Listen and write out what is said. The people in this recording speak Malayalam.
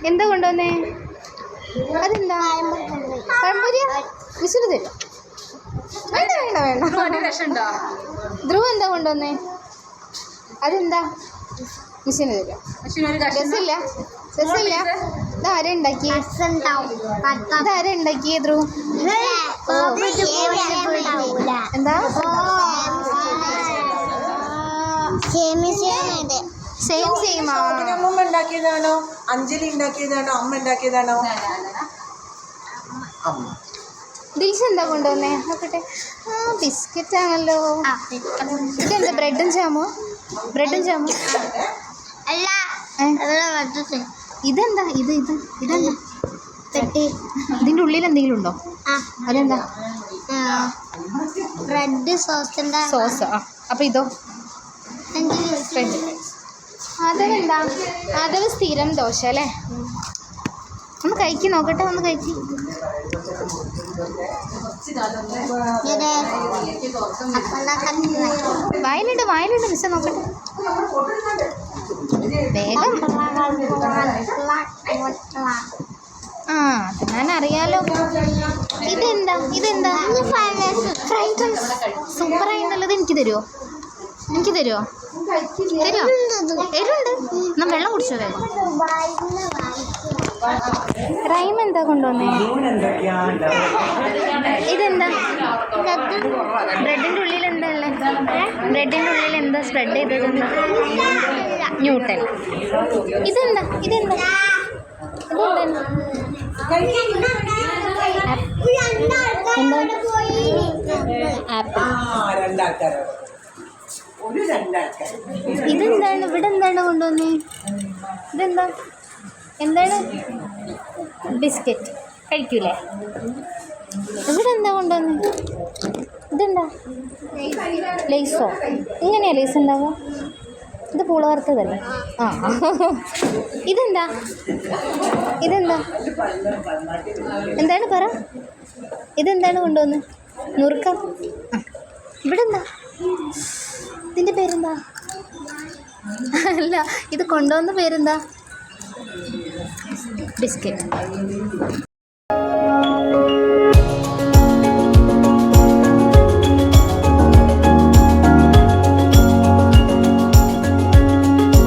എന്താ കൊണ്ടുവന്നേ? അതെന്താ പഴംപൊരിയ? വിസില് തരും. വേണ്ട വേണ്ട വേണ്ട. ധ്രുവ എന്താ കൊണ്ടുവന്നേ? അതെന്താ? മിസ്സിന് തരും. രസമില്ല രസമില്ല. ഇതാരാ ഉണ്ടാക്കിയേ? ഇതാരാ ഉണ്ടാക്കിയേ ധ്രുവ്? എന്താ? സെയിം സെയിം അമ്മ ഉണ്ടാക്കിയതാണോ അഞ്ജലി ഉണ്ടാക്കിയതാണോ അമ്മ ഉണ്ടാക്കിയതാണോ? അമ്മ. ദിൽഷ എന്താ കൊണ്ടുവന്നേ? നോക്കട്ടെ. ബിസ്ക്കറ്റ് ആണല്ലോ. ഇതെന്താ? ബ്രെഡും ജാമോ? ബ്രെഡും ജാമോ? ഇതെന്താ? ഇതെന്താ? ഇതിൻ്റെ ഉള്ളിൽ എന്തെങ്കിലും ഉണ്ടോ? അതെന്താ? Red sauce. അപ്പം ഇതോ? അതെന്താ? അതവ് സ്ഥിരം ദോശ അല്ലേ? ഒന്ന് കഴിക്കി നോക്കട്ടെ. ഒന്ന് കഴിക്കി. വായിലുണ്ട് മിസ്സ നോക്കട്ടെ. വേഗം. ഞാൻ അറിയാലോ. ഇതെന്താ? Fried rice. സൂപ്പറായിട്ടുള്ളത്. എനിക്ക് തരുമോ? തരുമോ? എരുണ്ട്. എന്നാ വെള്ളം കുടിച്ചോ വേഗം. റൈം എന്താ കൊണ്ടുവന്നേ? ഇതെന്താ? ബ്രെഡിൻ്റെ ഉള്ളിൽ എന്താ ഉള്ളത്? ബ്രെഡിൻ്റെ ഉള്ളിൽ എന്താ സ്പ്രെഡ് ചെയ്തത്? ന്യൂട്ടൻ. ഇതെന്താ? ആപ്പിൾ. ഇതെന്താണ്? ഇവിടെ എന്താണ് കൊണ്ടുവന്നേ? ഇതെന്താ? എന്താണ്? ബിസ്ക്കറ്റ്. കഴിക്കൂലേ? ഇവിടെ എന്താ കൊണ്ടുവന്നേ? ഇതെന്താ? ലേസോ? ഇങ്ങനെയാ ലേസ് ഉണ്ടാവുക? ഇത് പൂള വറുത്തതല്ലേ? ഇതെന്താ? എന്താണ് പറ? ഇതെന്താണ് കൊണ്ടുവന്ന്? നുറുക്ക. ഇവിടെ എന്താ? ഇതിൻ്റെ പേരെന്താ? അല്ല, ഇത് കൊണ്ടുവന്ന പേരെന്താ? ബിസ്ക്കറ്റ്.